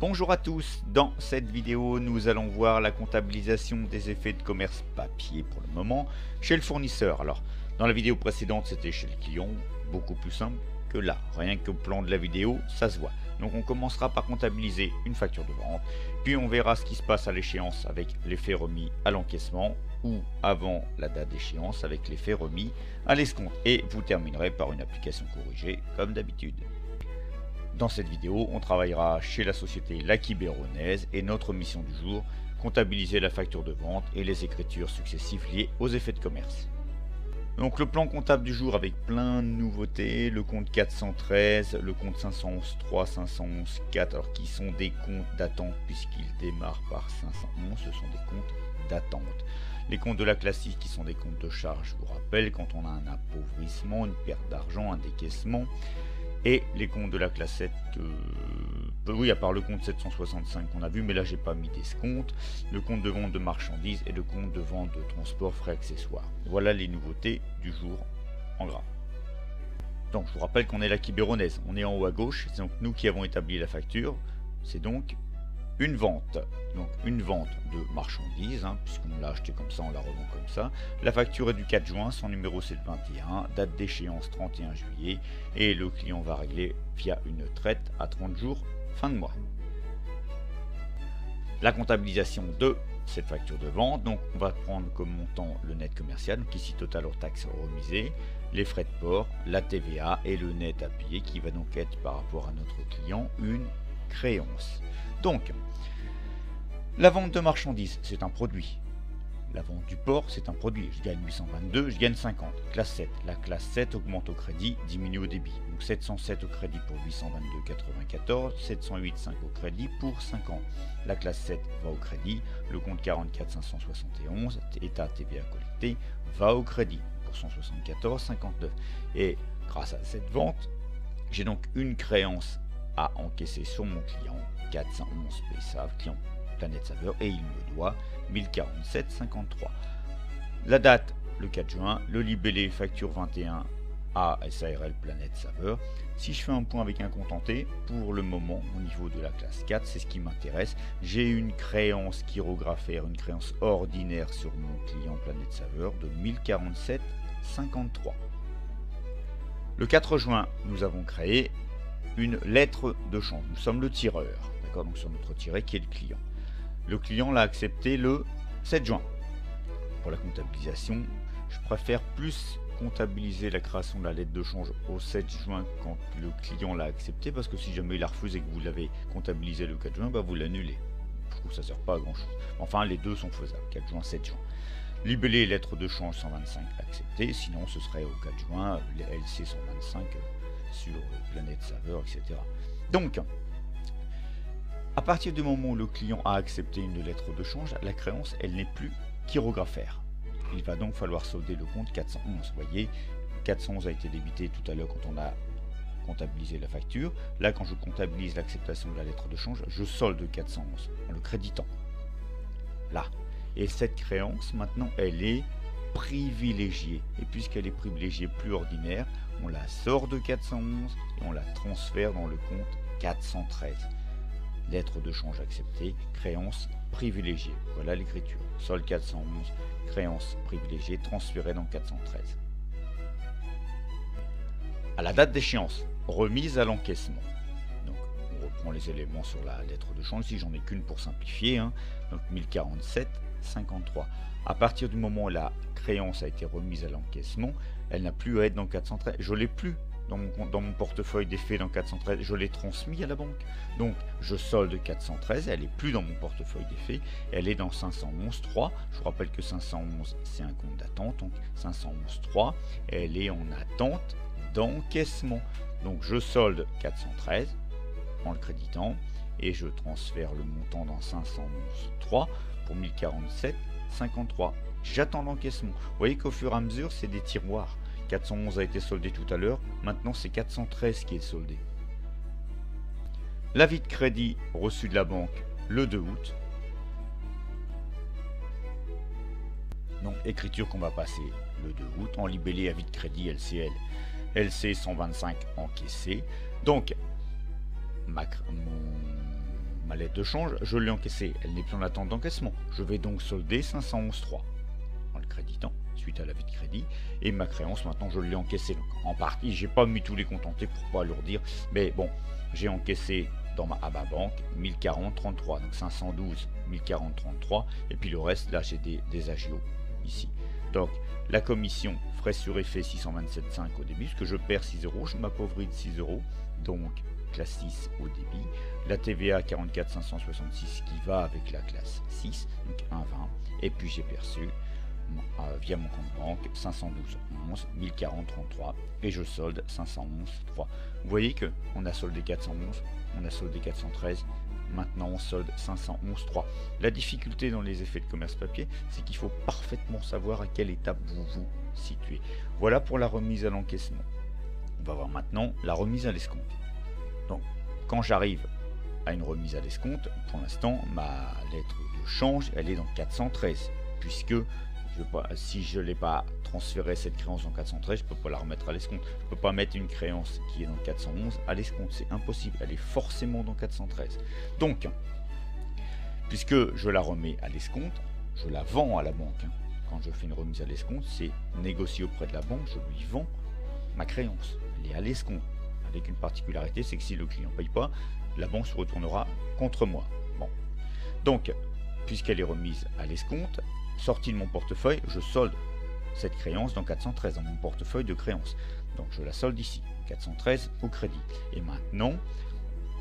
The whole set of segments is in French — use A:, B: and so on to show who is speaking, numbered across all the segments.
A: Bonjour à tous, dans cette vidéo nous allons voir la comptabilisation des effets de commerce papier pour le moment chez le fournisseur. Alors dans la vidéo précédente c'était chez le client, beaucoup plus simple que là, rien qu'au plan de la vidéo ça se voit. Donc on commencera par comptabiliser une facture de vente, puis on verra ce qui se passe à l'échéance avec l'effet remis à l'encaissement ou avant la date d'échéance avec l'effet remis à l'escompte. Et vous terminerez par une application corrigée comme d'habitude. Dans cette vidéo, on travaillera chez la société La Quiberonnaise et notre mission du jour, comptabiliser la facture de vente et les écritures successives liées aux effets de commerce. Donc le plan comptable du jour avec plein de nouveautés, le compte 413, le compte 511.3, 511.4, alors qui sont des comptes d'attente puisqu'ils démarrent par 511, ce sont des comptes d'attente. Les comptes de la classique qui sont des comptes de charge, je vous rappelle, quand on a un appauvrissement, une perte d'argent, un décaissement. Et les comptes de la classe 7, oui, à part le compte 765 qu'on a vu, mais là j'ai pas mis d'escompte, le compte de vente de marchandises et le compte de vente de transport frais accessoires. Voilà les nouveautés du jour en gras. Donc je vous rappelle qu'on est la Quiberonnaise, on est en haut à gauche, c'est donc nous qui avons établi la facture, c'est donc une vente. Donc une vente de marchandises, puisqu'on l'a acheté comme ça, on la revend comme ça. La facture est du 4 juin, son numéro c'est le 21, date d'échéance 31 juillet, et le client va régler via une traite à 30 jours, fin de mois. La comptabilisation de cette facture de vente, donc on va prendre comme montant le net commercial, donc ici total hors taxe remisé, les frais de port, la TVA et le net à payer qui va donc être par rapport à notre client une créance. Donc, la vente de marchandises, c'est un produit. La vente du port, c'est un produit. Je gagne 822, je gagne 50. Classe 7. La classe 7 augmente au crédit, diminue au débit. Donc 707 au crédit pour 822,94, 708,5 au crédit pour 50. La classe 7 va au crédit, le compte 44 571, état TVA collecté, va au crédit pour 174,59. Et grâce à cette vente, j'ai donc une créance à encaisser sur mon client, 411 PSAV, client Planète Saveur, et il me doit 1047,53. La date, le 4 juin, le libellé facture 21 à SARL Planète Saveur. Si je fais un point avec un contenté, pour le moment, au niveau de la classe 4, c'est ce qui m'intéresse, j'ai une créance chirographaire, une créance ordinaire sur mon client Planète Saveur de 1047,53. Le 4 juin, nous avons créé une lettre de change. Nous sommes le tireur, d'accord, donc sur notre tiré qui est le client. Le client l'a accepté le 7 juin. Pour la comptabilisation, je préfère plus comptabiliser la création de la lettre de change au 7 juin quand le client l'a accepté, parce que si jamais il a refusé et que vous l'avez comptabilisé le 4 juin, vous l'annulez. Je trouve que ça ne sert pas à grand chose. Enfin, les deux sont faisables, 4 juin, 7 juin. Libellé lettre de change 125 accepté, sinon ce serait au 4 juin, les LC 125 sur Planète Saveur, etc. Donc, à partir du moment où le client a accepté une lettre de change, la créance, elle n'est plus chirographaire. Il va donc falloir solder le compte 411. Vous voyez, 411 a été débité tout à l'heure quand on a comptabilisé la facture. Là, quand je comptabilise l'acceptation de la lettre de change, je solde 411 en le créditant. Là. Et cette créance, maintenant, elle est privilégiée. Et puisqu'elle est privilégiée plus ordinaire, on la sort de 411 et on la transfère dans le compte 413. Lettre de change acceptée, créance privilégiée. Voilà l'écriture. Solde 411, créance privilégiée, transférée dans 413. À la date d'échéance, remise à l'encaissement. Donc, on reprend les éléments sur la lettre de change, si j'en ai qu'une pour simplifier. Donc 1047,53. À partir du moment où la créance a été remise à l'encaissement, elle n'a plus à être dans 413. Je l'ai plus dans mon portefeuille d'effets dans 413, je l'ai transmis à la banque. Donc je solde 413, elle n'est plus dans mon portefeuille d'effets, elle est dans 511.3. Je vous rappelle que 511 c'est un compte d'attente, donc 511.3, elle est en attente d'encaissement. Donc je solde 413 en le créditant et je transfère le montant dans 511.3 pour 1047,53. J'attends l'encaissement. Vous voyez qu'au fur et à mesure, c'est des tiroirs. 411 a été soldé tout à l'heure, maintenant c'est 413 qui est soldé. L'avis de crédit reçu de la banque le 2 août. Donc écriture qu'on va passer le 2 août en libellé avis de crédit LCL. LC 125 encaissé. Donc ma lettre de change, je l'ai encaissée, elle n'est plus en attente d'encaissement. Je vais donc solder 511,3 en le créditant suite à l'avis de crédit, et ma créance maintenant je l'ai encaissée. Donc en partie, j'ai pas mis tous les comptes entiers pour pas alourdir, mais bon, j'ai encaissé à ma banque 1040,33, donc 512 1040,33, et puis le reste là j'ai des agios ici. Donc la commission frais sur effet 627,5 au débit, parce que je perds 6 euros, je m'appauvris de 6 euros, donc classe 6 au débit, la TVA 44 566 qui va avec la classe 6, donc 1,20, et puis j'ai perçu via mon compte banque 512,11 1040,33 et je solde 511,3. Vous voyez que on a soldé 411, on a soldé 413, maintenant on solde 511,3. La difficulté dans les effets de commerce papier, c'est qu'il faut parfaitement savoir à quelle étape vous vous situez. Voilà pour la remise à l'encaissement. On va voir maintenant la remise à l'escompte. Donc quand j'arrive à une remise à l'escompte, pour l'instant ma lettre de change elle est dans 413, puisque si je ne l'ai pas transféré cette créance en 413, je ne peux pas la remettre à l'escompte. Je ne peux pas mettre une créance qui est dans 411 à l'escompte, c'est impossible, elle est forcément dans 413. Donc, puisque je la remets à l'escompte, je la vends à la banque. Quand je fais une remise à l'escompte, c'est négocié auprès de la banque, je lui vends ma créance. Elle est à l'escompte, avec une particularité, c'est que si le client ne paye pas, la banque se retournera contre moi. Bon. Donc, puisqu'elle est remise à l'escompte, sortie de mon portefeuille, je solde cette créance dans 413, dans mon portefeuille de créances. Donc je la solde ici, 413 au crédit. Et maintenant,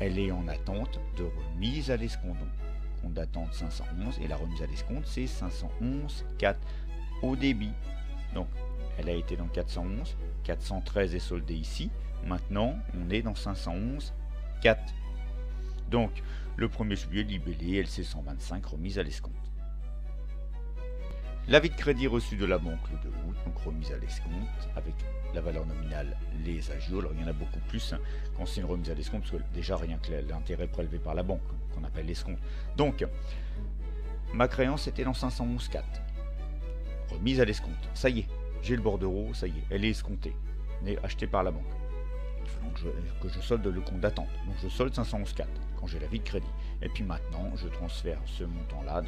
A: elle est en attente de remise à l'escompte. Donc, compte d'attente 511 et la remise à l'escompte c'est 511,4 au débit. Donc elle a été dans 411, 413 est soldé ici. Maintenant, on est dans 511,4. Donc le 1er juillet, libellé LC 125, remise à l'escompte. L'avis de crédit reçu de la banque le 2 août, donc remise à l'escompte, avec la valeur nominale, les agios. Alors il y en a beaucoup plus quand c'est une remise à l'escompte, parce que déjà rien que l'intérêt prélevé par la banque, qu'on appelle l'escompte. Donc, ma créance était dans 511,4. Remise à l'escompte. Ça y est, j'ai le bordereau, ça y est, elle est escomptée, elle est achetée par la banque. Il faut donc que je solde le compte d'attente. Donc je solde 511,4 quand j'ai l'avis de crédit. Et puis maintenant, je transfère ce montant-là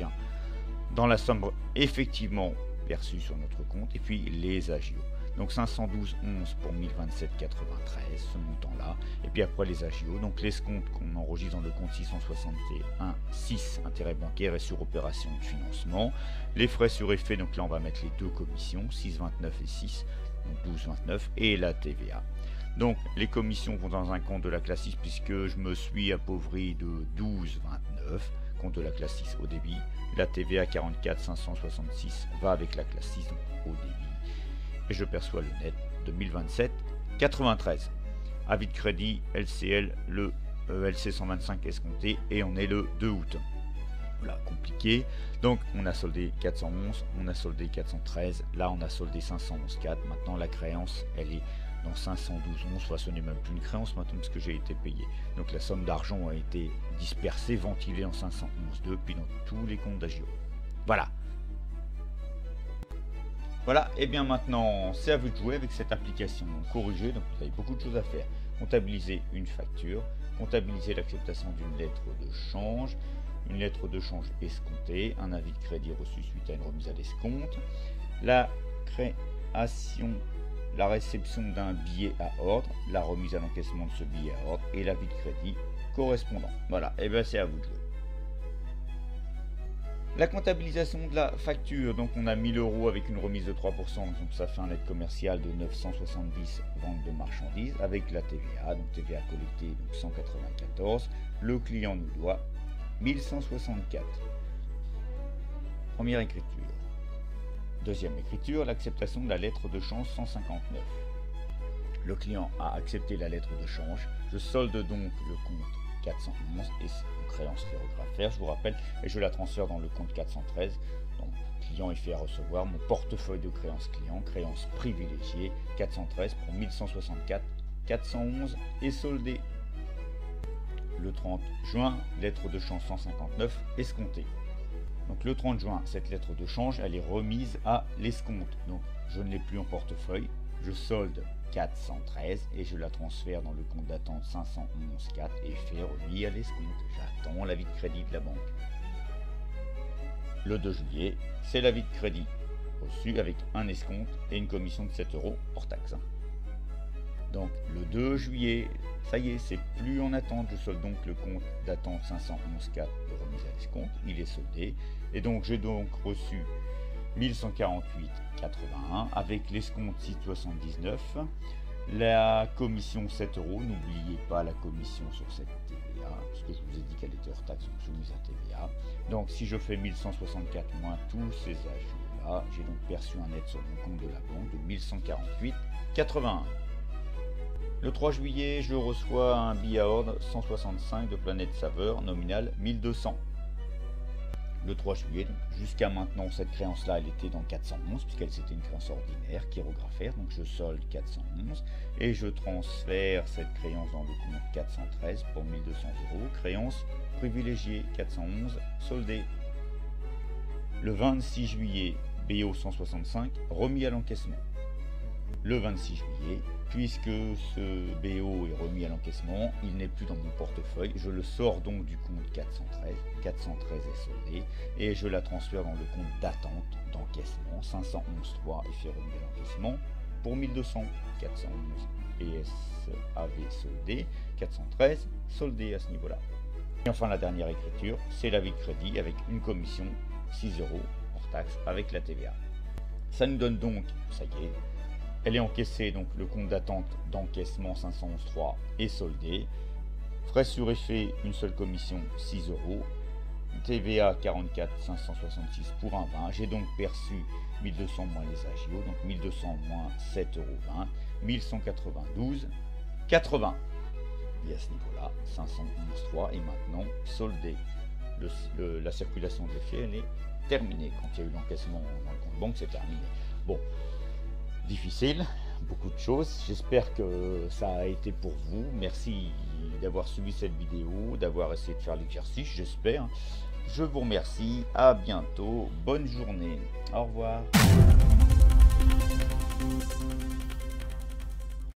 A: dans la somme effectivement perçue sur notre compte, et puis les agios. Donc 512,11 pour 1027,93, ce montant-là, et puis après les agios, donc l'escompte qu'on enregistre dans le compte 661,6, intérêt bancaire et sur opération de financement, les frais sur effet, donc là on va mettre les deux commissions, 6,29 et 6, donc 12,29, et la TVA. Donc les commissions vont dans un compte de la classe 6, puisque je me suis appauvri de 12,29, compte de la classe 6 au débit. La TVA 44 566 va avec la classe 6 donc au débit. Et je perçois le net de 1027,93. Avis de crédit LCL, le LC 125 escompté, et on est le 2 août. Voilà, compliqué. Donc on a soldé 411, on a soldé 413, là on a soldé 511,4. Maintenant la créance elle est dans 512,11, soit ce n'est même plus une créance maintenant parce que j'ai été payé. Donc la somme d'argent a été dispersée, ventilée en 511,2 puis dans tous les comptes d'agio. Voilà. Voilà, et bien maintenant c'est à vous de jouer avec cette application corrigée. Donc vous avez beaucoup de choses à faire. Comptabiliser une facture, comptabiliser l'acceptation d'une lettre de change, une lettre de change escomptée, un avis de crédit reçu suite à une remise à l'escompte, la création, la réception d'un billet à ordre, la remise à l'encaissement de ce billet à ordre et l'avis de crédit correspondant. Voilà, et bien c'est à vous de jouer. La comptabilisation de la facture, donc on a 1000 € avec une remise de 3%, donc ça fait un net commercial de 970 ventes de marchandises avec la TVA, donc TVA collectée donc 194, le client nous doit 1164. Première écriture. Deuxième écriture, l'acceptation de la lettre de change 159. Le client a accepté la lettre de change. Je solde donc le compte 411 et créance ferrographaire, je vous rappelle, et je la transfère dans le compte 413. Donc, client est fait à recevoir mon portefeuille de créance client, créance privilégiée 413 pour 1164, 411 est soldé. Le 30 juin, lettre de change 159 escomptée. Donc le 30 juin, cette lettre de change, elle est remise à l'escompte. Donc je ne l'ai plus en portefeuille, je solde 413 et je la transfère dans le compte d'attente 511,4 et fais remis à l'escompte. J'attends l'avis de crédit de la banque. Le 2 juillet, c'est l'avis de crédit reçu avec un escompte et une commission de 7 € hors taxe. Donc le 2 juillet, ça y est, c'est plus en attente. Je solde donc le compte d'attente 511,4 de remise à l'escompte. Il est soldé et donc j'ai donc reçu 1148,81 avec l'escompte 6,79. La commission 7 €, n'oubliez pas la commission sur cette TVA, parce que je vous ai dit qu'elle était hors taxe, donc soumise à TVA. Donc si je fais 1164 moins tous ces ajouts-là, j'ai donc perçu un net sur mon compte de la banque de 1148,81. Le 3 juillet, je reçois un billet à ordre 165 de Planète Saveur, nominal 1200. Le 3 juillet, jusqu'à maintenant, cette créance-là, elle était dans 411, puisqu'elle c'était une créance ordinaire, chirographaire, donc je solde 411, et je transfère cette créance dans le compte 413 pour 1200 €, créance privilégiée 411, soldée. Le 26 juillet, BO 165, remis à l'encaissement. Le 26 juillet, puisque ce BO est remis à l'encaissement, il n'est plus dans mon portefeuille, je le sors donc du compte 413, 413 est soldé, et je la transfère dans le compte d'attente d'encaissement 511,3 et fait remis à l'encaissement pour 1200, 411 PSAV soldé, 413 soldé à ce niveau-là. Et enfin la dernière écriture, c'est l'avis de crédit avec une commission 6 € hors taxe avec la TVA. Ça nous donne donc, ça y est, elle est encaissée, donc le compte d'attente d'encaissement 511,3 est soldé. Frais sur effet, une seule commission 6 €. TVA 44,566 pour un 20. J'ai donc perçu 1200 moins les agios, donc 1200 moins 7,20 €, 1192,80. Et à ce niveau-là, 511,3 est maintenant soldé. La circulation de l'effet, elle est terminée. Quand il y a eu l'encaissement dans le compte banque, c'est terminé. Bon. Difficile, beaucoup de choses. J'espère que ça a été pour vous. Merci d'avoir suivi cette vidéo, d'avoir essayé de faire l'exercice, j'espère. Je vous remercie. À bientôt. Bonne journée. Au revoir.